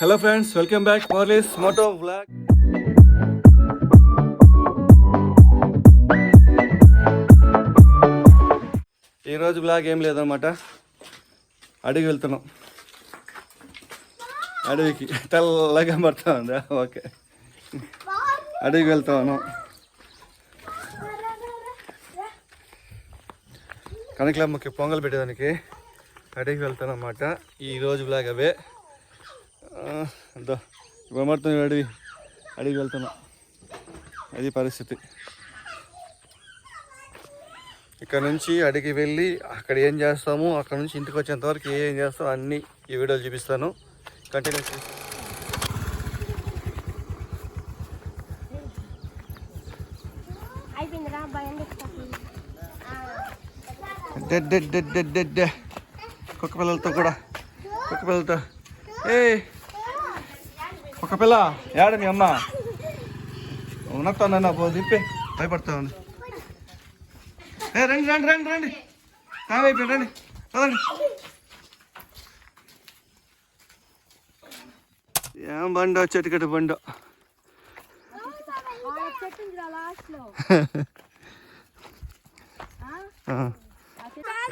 Hello friends, welcome back మోర్లీస్ moto vlog. ఈరోజు blog ఏం లేదన్నమాట. అడవికి వెళ్తున్నాం. అడవికి తెల్లగా పడతా ఉందా? ఓకే, అడవికి వెళ్తాను. కనకలమ్మకి పొంగల్ పెట్టేదానికి అడవికి వెళ్తాను అన్నమాట. ఈరోజు బ్లాగ్ అవే. ఇప్పుడు మొత్తం అడవికి వెళ్తున్నాం. అది పరిస్థితి. ఇక్కడ నుంచి అడిగి వెళ్ళి అక్కడ ఏం చేస్తాము, అక్కడ నుంచి ఇంటికి వచ్చేంతవరకు ఏం చేస్తాం అన్నీ ఈ వీడియోలు చూపిస్తాను. కంటిన్యూ చేసి కుక్క పిల్లలతో ఒక పిల్ల ఏడ మీ అమ్మ ఉన్నట్టు పో తిప్పే భయపడతా ఉంది. రండి రండి రండి రండి, కావైపోయి రండి పదండి. ఏం బండో, చెట్టుకట్టు బండో.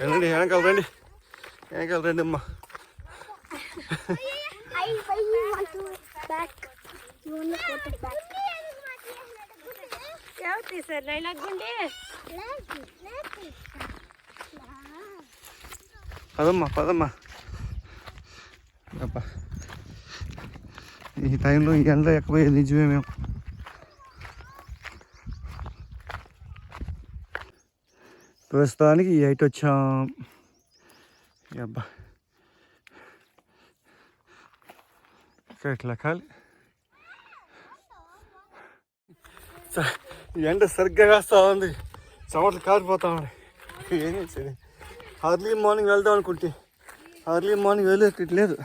రండి వెనకాల రండి, వెనకాల రండి అమ్మా. పదమ్మా పదమ్మా. అబ్బా, ఈ టైంలో ఈ ఎండ ఎక్కబోయేది నిజమే. మేము ప్రస్తుతానికి ఈ హైట్ వచ్చాం. అబ్బా, ఇట్లా కాలి ఎండ సరిగ్గా వేస్తూ ఉంది, చెమటలు కారిపోతా ఉన్నాయి. ఏం చేసేది? అర్లీ మార్నింగ్ వెళ్దాం అనుకుంటే అర్లీ మార్నింగ్ వెళ్ళేట్లేదు.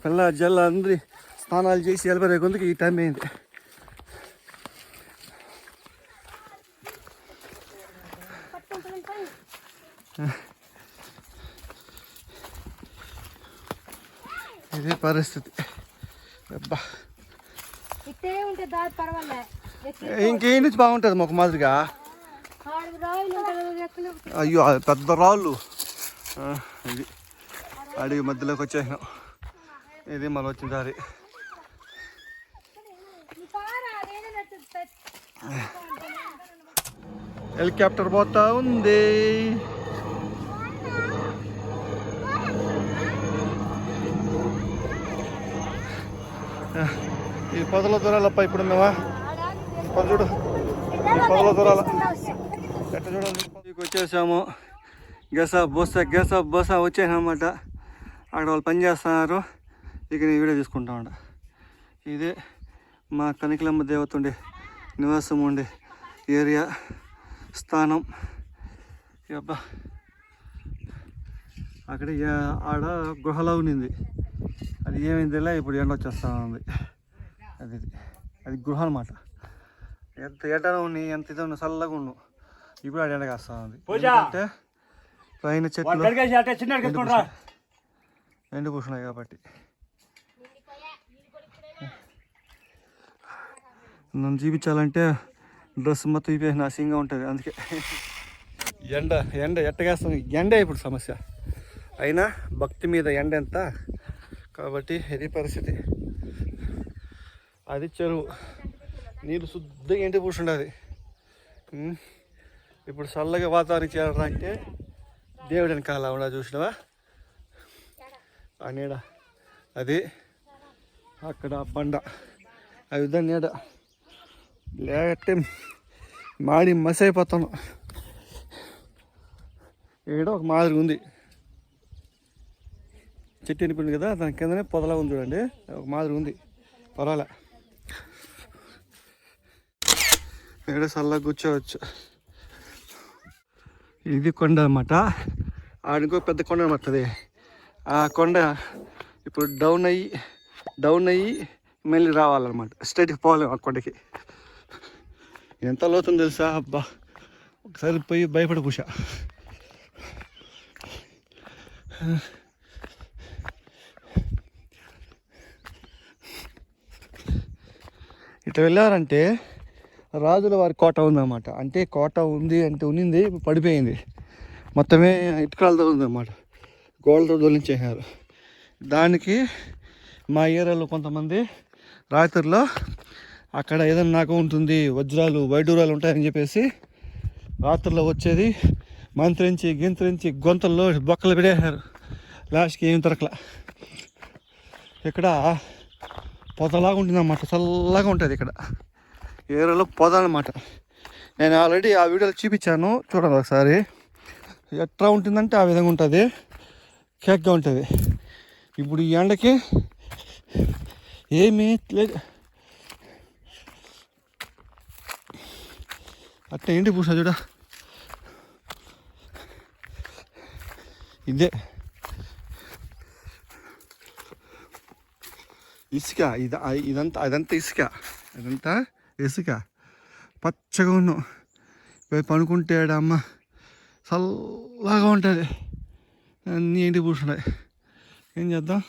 పిల్ల జల్ల అందరి స్నానాలు చేసి వెళ్ళబోయే కొందుకు ఈ టైం అయింది. ఇదే పరిస్థితి. అబ్బా, ఇంకేం నుంచి బాగుంటుంది ఒక మాదిరిగా. అయ్యో, పెద్ద రాళ్ళు. ఇది అడిగి మధ్యలోకి వచ్చేసినాం. ఇది మనం వచ్చిన దారి. హెలికాప్టర్ పోతా ఉంది. ఈ పొదల దూరాలప్ప ఇప్పుడు మేమా చూడు, ఈ పొదల దూరాల ఎట్ట చూడాలి. వచ్చేసాము. గెస బొస వచ్చేసామన్నమాట. అక్కడ వాళ్ళు పని చేస్తున్నారు. ఇక నేను వీడియో తీసుకుంటా ఉండ. ఇదే మా కనకలమ్మ దేవత ఉండే నివాసం ఉండే ఏరియా, స్థానం. అబ్బా, అక్కడ ఆడ గృహలా ఉన్నింది. అది ఏమైందిలే, ఇప్పుడు ఎండ వచ్చేస్తూ ఉంది. అది గృహ అనమాట. ఎంత ఎండగా ఉన్నాయి, ఎంత ఇది ఉన్న చల్లగా ఉండు. ఇప్పుడు ఆడ ఎండ కాస్తా ఉంది. అంటే పైన చెట్లు ఎండు కూర్చున్నాయి కాబట్టి. నన్ను చూపించాలంటే డ్రెస్ మొత్తం ఇప్పేసి అసహ్యంగా ఉంటుంది. అందుకే ఎండ ఎట్టగేస్తుంది. ఎండే ఇప్పుడు సమస్య. అయినా భక్తి మీద ఎండ ఎంత కాబట్టి ఇది పరిస్థితి. అది చెరువు, నీళ్ళు శుద్ధంగా ఎండి పూసుండదు. ఇప్పుడు చల్లగా వాతావరణం చేయాలంటే దేవుడి వెనకాల ఉండ చూసినవా ఆ నీడ, అది అక్కడ బండ, ఆ విధంగా నీడ లేకపోతే మాడి మసి అయిపోతాను. ఇక్కడ ఒక మాదిరి ఉంది, చెట్టు ఎనిపోయింది కదా, దాని కిందనే పొదలా ఉంది చూడండి. ఒక మాదిరి ఉంది, పర్వాలే. ఇక్కడ చల్లగా కూర్చోవచ్చు. ఇది కొండ అన్నమాట. ఆడికో పెద్ద కొండ అనమాట. ఆ కొండ ఇప్పుడు డౌన్ అయ్యి మళ్ళీ రావాలన్నమాట. స్ట్రైట్కి పోలేము ఆ కొండకి. ఎంత లోతుంది తెలుసా? అబ్బా, ఒకసారి పోయి భయపడి కూర్చా. అటు వెళ్ళారంటే రాజుల వారి కోట ఉందన్నమాట. అంటే కోట ఉంది అంటే ఉన్నింది, పడిపోయింది. మొత్తమే ఇటుకలతో ఉందన్నమాట, గోడలతో దొలించేసారు. దానికి మా ఏరియాలో కొంతమంది రాత్రిలో అక్కడ ఏదైనా నాకు ఉంటుంది, వజ్రాలు వైడూరాలు ఉంటాయని చెప్పేసి రాత్రిలో వచ్చేది మంత్రించి గింత్రించి గొంతల్లో బొక్కలు పెడేశారు. లాస్ట్కి ఏం దొరకల. ఇక్కడ పొదలాగా ఉంటుందన్నమాట, చల్లగా ఉంటుంది ఇక్కడ ఏరియాలో పొద అన్నమాట. నేను ఆల్రెడీ ఆ వీడియోలో చూపించాను, చూడండి ఒకసారి. ఎట్లా ఉంటుందంటే ఆ విధంగా ఉంటుంది, కేక్గా ఉంటుంది. ఇప్పుడు ఈ ఎండకి ఏమీ లేదు, అట్లా ఏంటి పూసా చూడ. ఇదే ఇసుక, అదంతా ఇసుక పచ్చగా ఉన్నాం. పోయి పనుకుంటే అమ్మ చల్లగా ఉంటుంది. అన్నీ ఏంటి పూసున్నాయి, ఏం చేద్దాం.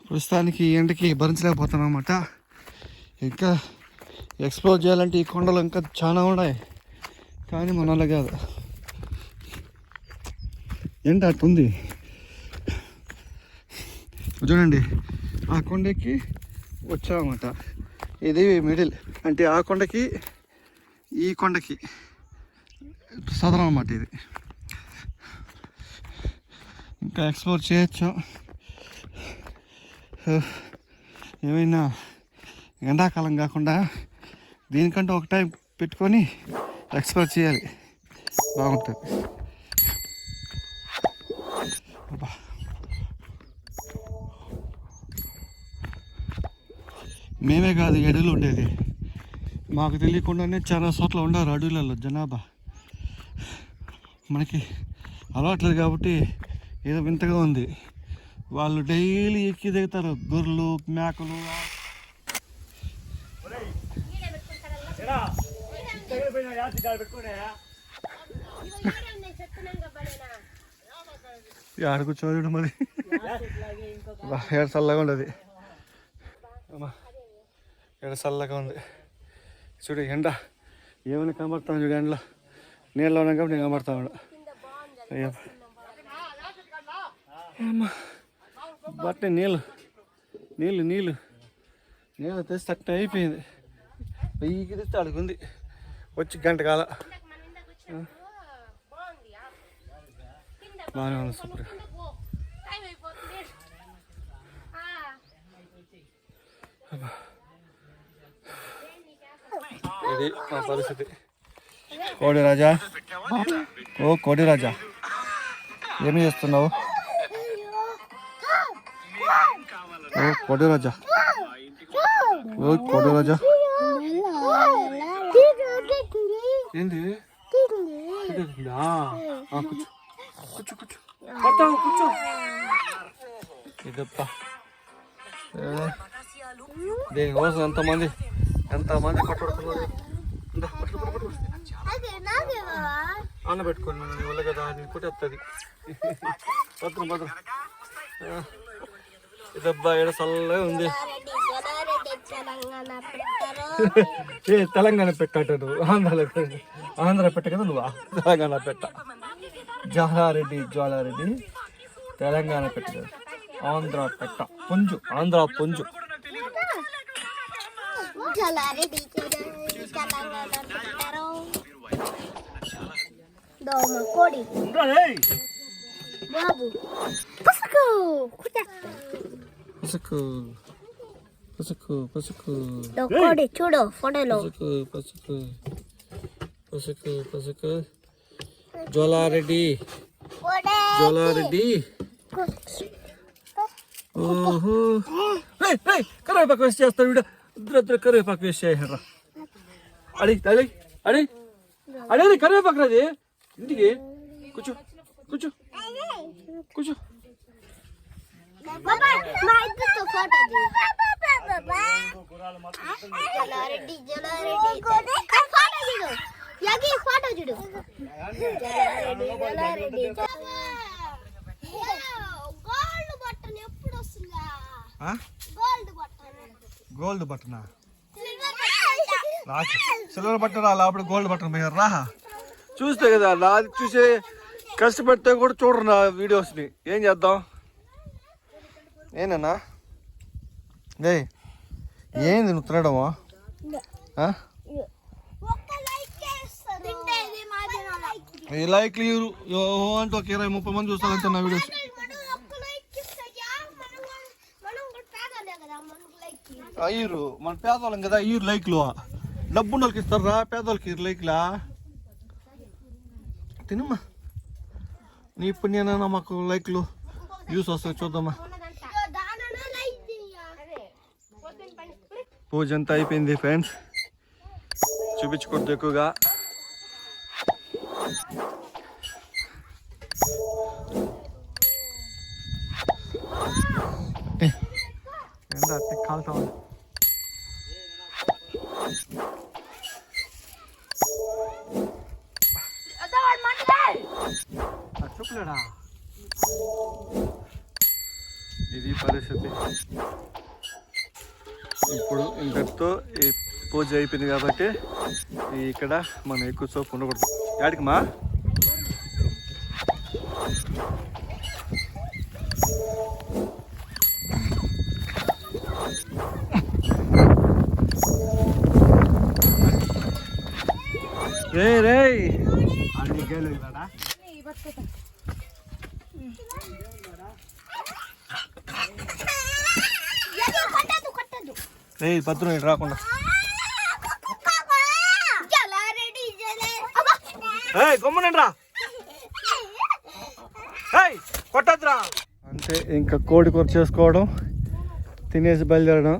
ప్రస్తుతానికి ఈ ఎండకి భరించలేకపోతున్నాం అన్నమాట. ఇంకా ఎక్స్ప్లోర్ చేయాలంటే ఈ కొండలు ఇంకా చాలా ఉన్నాయి, కానీ మన వల్ల కాదు. ఎండ అట్టుంది చూడండి. ఆ కొండకి వచ్చామన్నమాట. ఇది మిడిల్, అంటే ఆ కొండకి ఈ కొండకి సదరం అన్నమాట. ఇది ఇంకా ఎక్స్ప్లోర్ చేయొచ్చు. ఏమైనా ఎండాకాలం కాకుండా దీనికంటే ఒక టైం పెట్టుకొని ఎక్స్ప్లోర్ చేయాలి, బాగుంటుంది. మేమే కాదు అడవులు ఉండేది, మాకు తెలియకుండానే చాలా చోట్ల ఉండారు అడవులలో జనాభా. మనకి అలవాట్లేదు కాబట్టి ఏదో వింతగా ఉంది. వాళ్ళు డైలీ ఎక్కి దిగుతారు, గొర్రెలు మేకలు. ఆడ కూర్చోడు మరి, ఏడు చల్లగా ఉండదు. అమ్మా ఏడు చల్లగా ఉంది చూడు. ఎండ ఏమైనా కనబడతాను చూడు, ఎండలో నీళ్ళలో ఉన్నాం కాబట్టి నేను కనబడతాను. అమ్మా బట్టే నీళ్ళు తెస్తే అట్ట అయిపోయింది. వెయ్యికి తెస్తే అడుగుంది వచ్చి గంట కాల. బాగానే ఉంది, సూపర్. ఇది మా పరిస్థితి. కోడి రాజా, ఓ కోడి రాజా, ఏమి చేస్తున్నావు? ఓ కోడి రాజా, ఓ కోడి రాజా, ఏంది? కూర్చో కూర్చో కూర్చో. ఇదప్ప దేనికోసం ఎంతమంది పట్టుబడుతున్నారు. అన్న పెట్టుకోండి వల్ల కదా, నేను కొట్టేస్తుంది. భద్రం ఇదబ్బా ఏడ చల్లగా ఉంది. ఏ తెలంగాణ పెట్టాట నువ్వు, ఆంధ్ర పెట్ట కదా నువ్వు, తెలంగాణ పెట్ట. జ్వాలారెడ్డి తెలంగాణ పెట్ట కదా, ఆంధ్ర పెట్ట. పుంజు, ఆంధ్ర పుంజు. కోడి బాబు పసుకు కోడి చూడు ఫోటోలో. పసుకు జ్వాలారెడ్డి. ఓహో కరివేపాకు వేసి చేస్తాడు వీడు. ఇద్దరు కరివేపాకు వేసి చేయారా? అడి కరివేపాకు రాది ఇంటికి. కూర్చో ఫోటో చూడు. గోల్డ్ బట్టను ఎప్పుడు గోల్డ్ బటనా సిల్వర్ బటన్ రాలా అప్పుడు గోల్డ్ బటన్ పోయారు రా చూస్తే కదా నాది చూసే కష్టపడితే కూడా చూడరు నా వీడియోస్ని ఏం చేద్దాం ఏనన్నా ఏంది నువ్వు తినడమా ఈ లైక్లు అంటే ఒక 20-30 మంది చూస్తారంటే నా వీడియోస్ అయ్యారు మన పేదవాళ్ళం కదా అయ్యారు లైక్లు డబ్బు వాళ్ళకి ఇస్తారా పేదవాళ్ళకి లైక్లా తినమ్మా నీ పుణ్యాన మాకు లైక్లు వ్యూస్ వస్తాయి చూద్దామా పూజ అంతా అయిపోయింది ఫ్రెండ్స్ చూపించకూడదు ఎక్కువగా అట్టే కాలుతా ఉంది చూపలేడా ఇది పరిస్థితి ఇప్పుడు ఇంతటితో ఈ పూజ అయిపోయింది కాబట్టి ఇక్కడ మనం ఎక్కువ సోపు ఉండకూడదు యాడికి మా రే రే భద్రం రాకుండా గమ్మునండి రా కొట్టద్దురా అంటే ఇంకా కోడి కూర చేసుకోవడం తినేసి బయలుదేరడం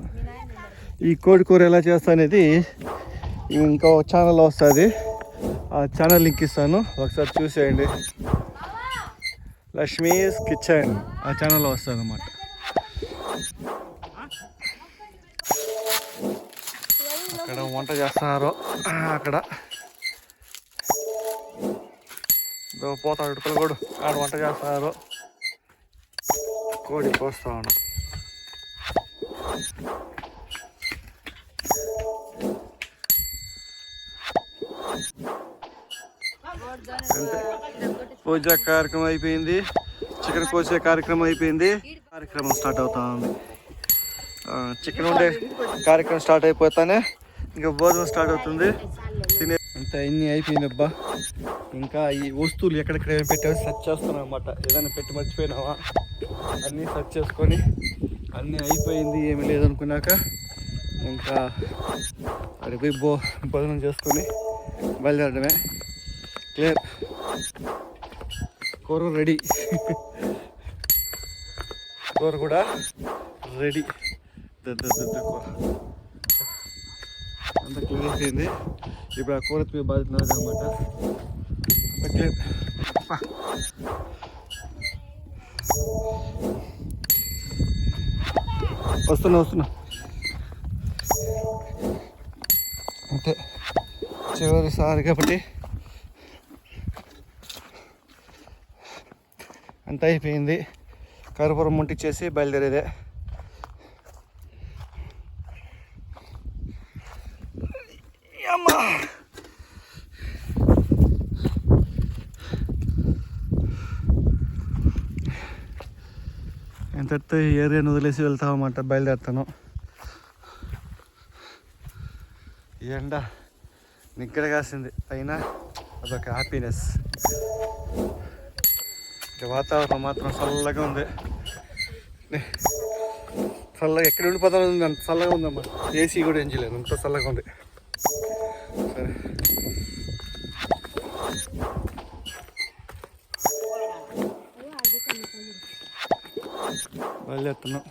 ఈ కోడి కూర ఎలా చేస్తా అనేది ఇంకో ఛానల్ వస్తుంది ఆ ఛానల్ లింక్ ఇస్తాను ఒకసారి చూసేయండి లక్ష్మీస్ కిచెన్ ఆ ఛానల్లో వస్తుంది అన్నమాట అక్కడ వంట చేస్తున్నారు అక్కడ పోతాడు పిల్లగోడు ఆడ వంట చేస్తున్నారు కోడి కోస్తా ఉన్నాం అంతే పూజ కార్యక్రమం అయిపోయింది చికెన్ కోసే కార్యక్రమం అయిపోయింది కార్యక్రమం స్టార్ట్ అవుతా ఉంది చికెన్ ఉండే కార్యక్రమం స్టార్ట్ అయిపోతానే ఇంకా భోజనం స్టార్ట్ అవుతుంది తినే అంతా ఇన్ని అయిపోయింది అబ్బా ఇంకా ఈ వస్తువులు ఎక్కడెక్కడ ఏమి పెట్టామో సెర్చ్ చేస్తున్నాం అనమాట ఏదైనా పెట్టి మర్చిపోయినావా అన్నీ సెర్చ్ చేసుకొని అన్నీ అయిపోయింది ఏమి లేదనుకున్నాక ఇంకా అడిగి భోజనం చేసుకొని బయలుదేరడమే క్లియర్ కూర రెడీ కూర కూడా రెడీ కూర అంత క్లియర్ అయిపోయింది ఇప్పుడు ఆ కూర బాధ్యత అనమాట అంత క్లియర్ వస్తున్నా అంతే చివరిసారి కాబట్టి అంత అయిపోయింది కర్పూరం ముట్టించేసి బయలుదేరేదే అమ్మా ఎంతటితో ఈ ఏరియాని వదిలేసి వెళ్తామన్నమాట బయలుదేరుతాను ఈ ఎండ నిగ్గర కాసింది పైన అదొక హ్యాపీనెస్ వాతావరణం మాత్రం చల్లగా ఉంది చల్లగా ఎక్కడ ఉండిపోతాను ఉంది అంత చల్లగా ఉందమ్మా ఏసీ కూడా ఏం చేయలేదు అంత చల్లగా ఉంది సరే బయలుదేరుతున్నాం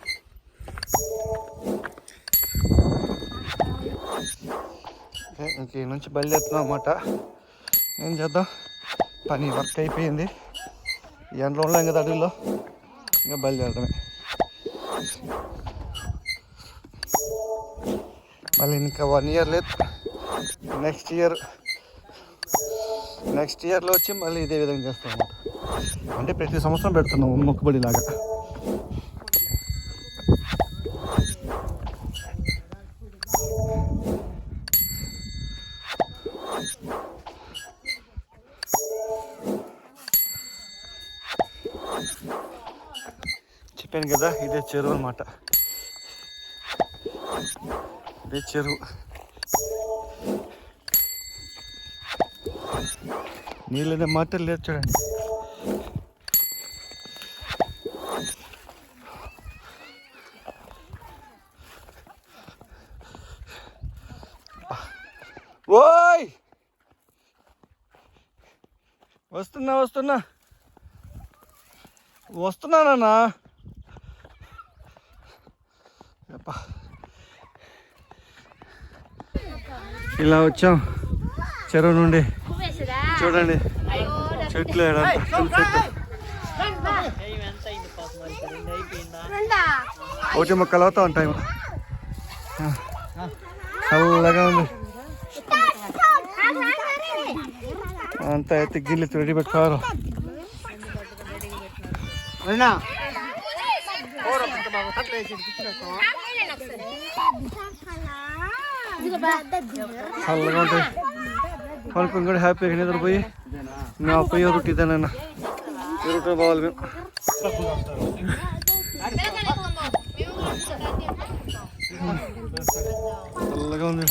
ఇంక నుంచి బయలుదేరుతున్నాం అన్నమాట ఏం చేద్దాం పని వర్క్ అయిపోయింది ఎండలో ఉన్నాం కదా అడవిలో ఇంకా బయలుదేరడమే మళ్ళీ ఇంకా 1 ఇయర్ లేదు నెక్స్ట్ ఇయర్లో వచ్చి మళ్ళీ ఇదే విధంగా చేస్తాం అన్నమాట అంటే ప్రతి సంవత్సరం పెడుతున్నాం మొక్కుబడిలాగా చెప్పాను కదా ఇదే చెరువు అన్నమాట. ఇదే చెరువు. నీళ్ళనే మాట లేదు చూడండి. ఓయ్ వస్తున్నానన్నా. ఇలా వచ్చాం చెరువు నుండి. చూడండి చెట్లు ఒకటి మొక్కలు అవుతా ఉంటాయి. చల్లగా ఉంది. అంతా అయితే గిల్లి రెడీ పెట్టుకోరు. చల్లగా ఉంటాయి. పనుకొని కూడా హ్యాపీగా నిద్రపోయి మేము పోయే రొట్టి ఇదేనన్నా. ఈ రొట్టె పోవాలి మేము. చల్లగా ఉంది.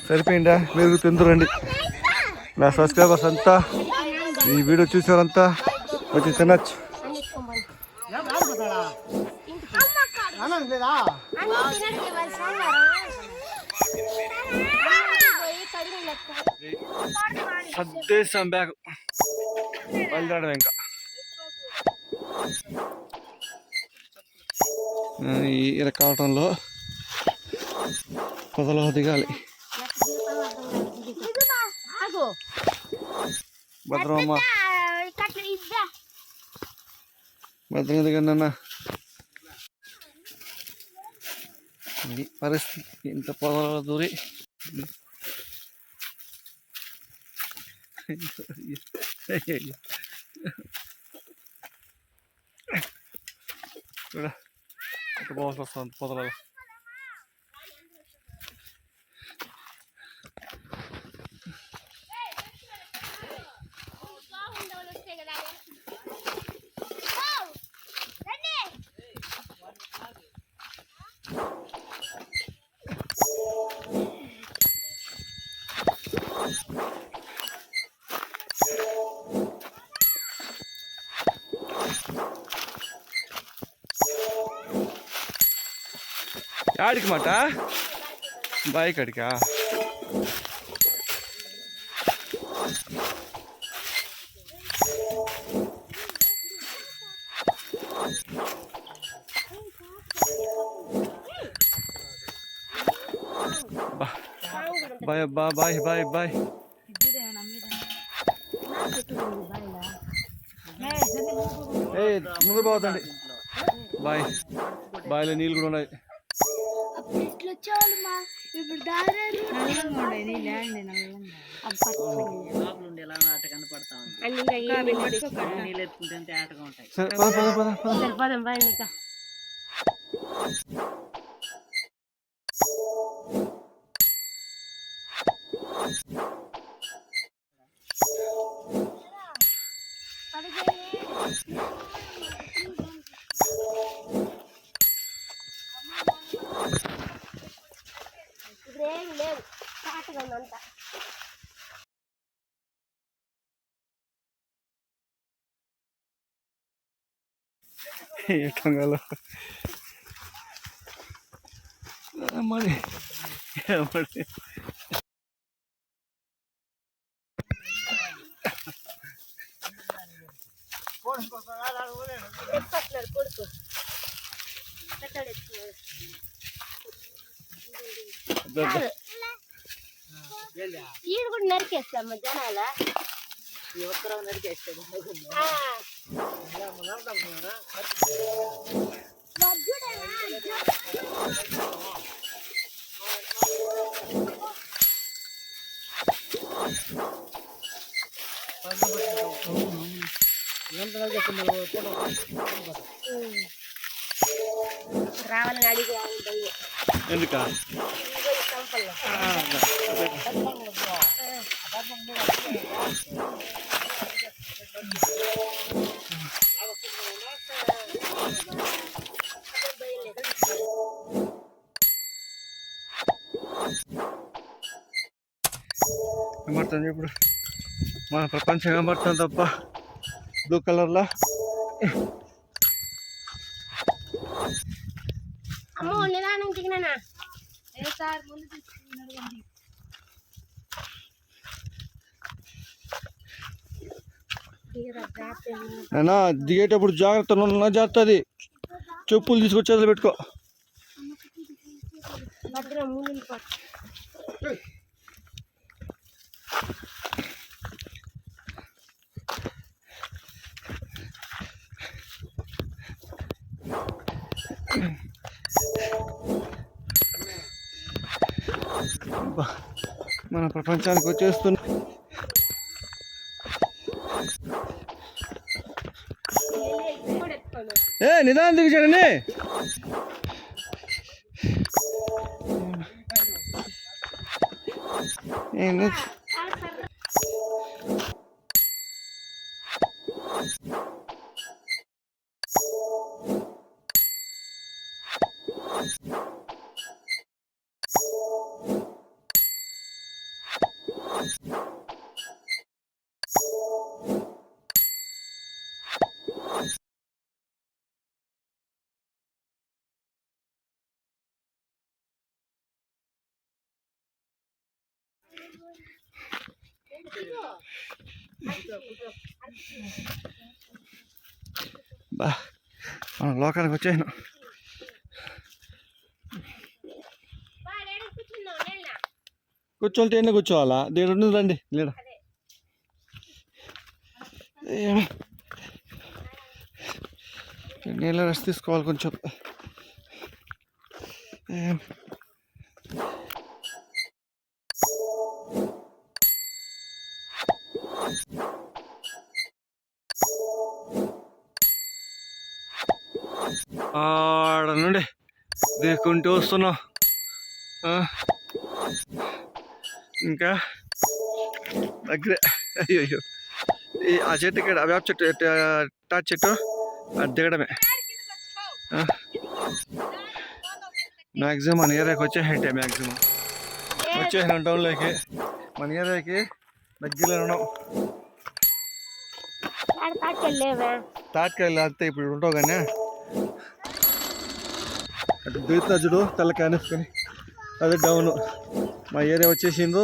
సరిపోయిందా? మీరు తిందురండి. నా సబ్స్క్రైబర్స్ అంతా ఈ వీడియో చూసేవారంతా వచ్చి తినచ్చు. సర్దేశాం బ్యాగ్, బయలుదేరడం ఇంకా. ఇలా కావటంలో పొదలో దిగాలి. భద్రమ్మ భద్రంగా దిగండి. ఇది పరిస్థితి. ఇంత పొదలో దూరి చూడ పోవాల్సి వస్తుంది పొదలలో. యాడికి మాట బాయ్ కాడికా? బాయ్ బాయ్ బాయ్ బాయ్. ముందు పోతండి. బాయ్. బాయ్లో నీళ్ళు కూడా ఉన్నాయి. టంగాలో మరి ఈడు కూడా నరికేస్తాం జనాల. రావాలని అడిగి ఎందుకా కనబడుతుంది ఇప్పుడు మన ప్రపంచం కనబడుతుంది తప్ప బ్లూ కలర్లో. అమ్మో నిదానం దిగినా అయినా దిగేటప్పుడు జాగ్రత్త ఉన్న జాగ్రత్త, చెప్పులు తీసుకొచ్చేది పెట్టుకో. మన ప్రపంచానికి వచ్చేస్తున్నా. నిదానం దిగుచాడండి. బా మనం లోకానికి వచ్చేసాను. కూర్చోంటే ఎన్ని కూర్చోవాలా? దేడు రండి లేడా. నీళ్ళ రెస్ట్ తీసుకోవాలి కొంచెం. ఆడ నుండి దిక్కుంటూ వస్తున్నాం. ఇంకా దగ్గరే. అయ్యో ఆ చెట్టు ఇక్కడ వేప చెట్టు, తాటి చెట్టు, అది దిగడమే. మ్యాక్సిమం మన ఏరియాకి వచ్చేసంటే మ్యాక్సిమం వచ్చేసాను టౌన్లోకి. మన ఏరియాకి దగ్గరలో ఉన్నాం. తాటికాయలు అంతే ఇప్పుడు ఉంటావు కానీ అటు దిగుతా చూడు తెల్ల కానేసుకొని, అదే డౌన్. మా ఏరియా వచ్చేసిందో.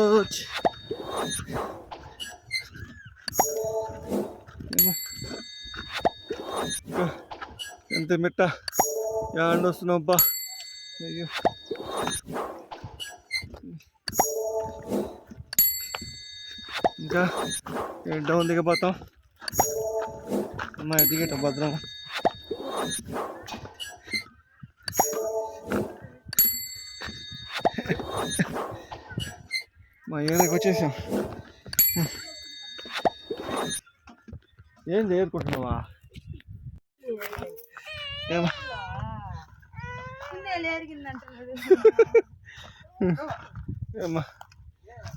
ఎంత మిట్ట యాండ్ వస్తున్నావు అబ్బా. అయ్యో ఇంకా డౌన్ దిగపోతాం. అమ్మాయి దిగట భద్రం. మా ఏరియాకి వచ్చేసాం. ఏం చేయనుకుంటున్నావా?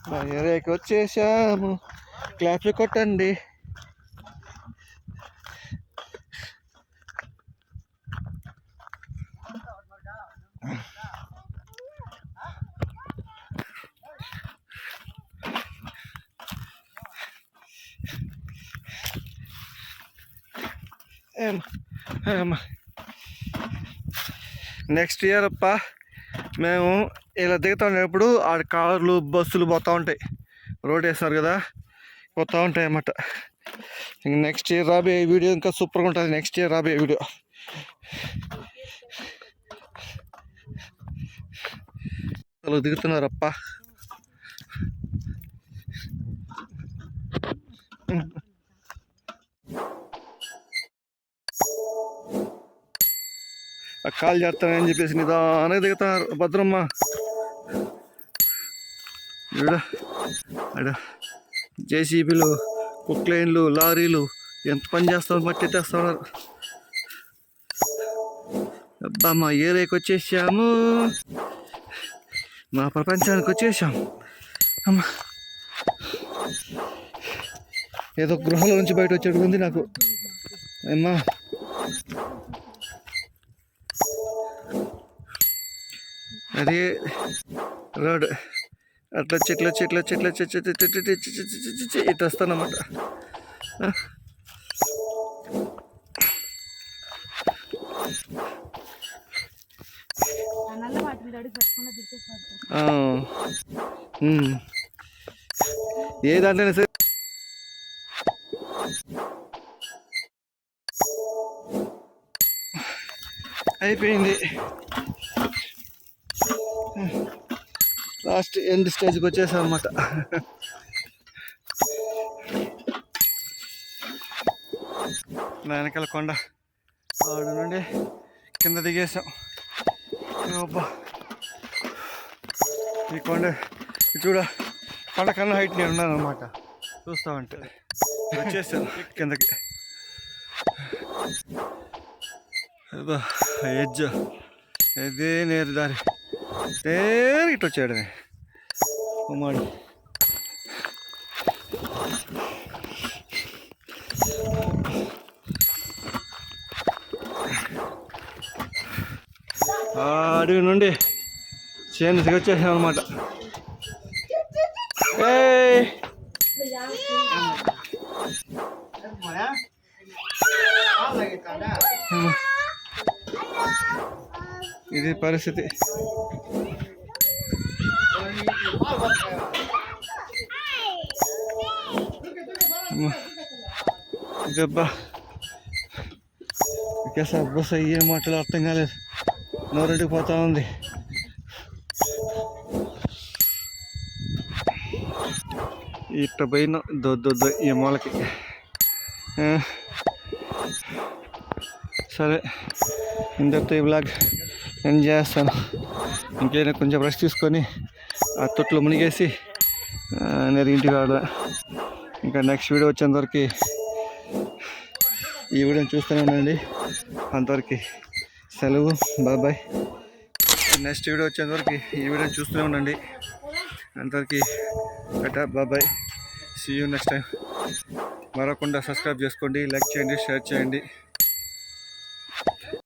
మా ఏరియాకి వచ్చేసాము. క్లాప్లు కొట్టండి. నెక్స్ట్ ఇయర్ అప్ప మేము ఇలా దిగుతానేప్పుడు ఆడ కార్లు బస్సులు పోతూ ఉంటాయి. రోడ్ వేస్తారు కదా, పోతూ ఉంటాయి అన్నమాట. ఇంక నెక్స్ట్ ఇయర్ రాబోయే వీడియో ఇంకా సూపర్గా ఉంటుంది. నెక్స్ట్ ఇయర్ రాబోయే వీడియో. అలా దిగుతున్నారప్ప. ఆ కాల్ చేస్తానని చెప్పేసి నిదానంగా దిగుతున్నారు భద్రమ్మ. ఈడ ఆడ జేసీబీలు, కుక్లైన్లు, లారీలు ఎంత పని చేస్తామో మట్టి ఎత్తేస్తా ఉన్నారు. అబ్బా మా ఏరియాకి వచ్చేసాము, మా ప్రపంచానికి వచ్చేసాం. అమ్మా ఏదో గృహంలో నుంచి బయట వచ్చేట్టు ఉంది నాకు. అమ్మా అది రోడ్ అట్లా చెట్ల చెట్ల చెట్ల ఇటు వస్తానమాట. ఏ దాంట్లో సరే అయిపోయింది. లాస్ట్ ఎండ్ స్టేజ్కి వచ్చేసాం అన్నమాట. నా వెనకాల కొండ, ఆడ నుండి కింద దిగేసాం. అబ్బా ఈ కొండ చూడ, కొండ కన్నా హైట్ నేను ఉన్నాను అనమాట. చూస్తామంటే వచ్చేసాను కిందకి. అబ్బా ఎడ్జ్ ఇదే నేరు దారి, నేరు ఇటు వచ్చాడమే ఉమ్మాడు. అడవి నుండి చేను వచ్చేసాం అనమాట. ఇది పరిస్థితి. దెబ్బ బస్సు ఏం మాటలు అర్థం కాలేదు, నోరెంటికి పోతా ఉంది. ఇట్ట పోయిన దొద్దు ఈ మూలకి. సరే ఇంతటితో ఈ బ్లాగ్ నేను చేస్తాను. ఇంకైనా కొంచెం రెస్ట్ తీసుకొని ఆ తొట్లో మునిగేసి నేను ఇంటికి రావడం. ఇంకా నెక్స్ట్ వీడియో వచ్చేంతవరకు ఈ వీడియోని చూస్తూనే ఉండండి. అంతవరకు సెలవు, బాయ్. నెక్స్ట్ వీడియో వచ్చేంతవరకు ఈ వీడియోని చూస్తూనే ఉండండి. అంతవరకు tata, bye. See you next time. మరొకకుండా సబ్స్క్రైబ్ చేసుకోండి, లైక్ చేయండి, షేర్ చేయండి.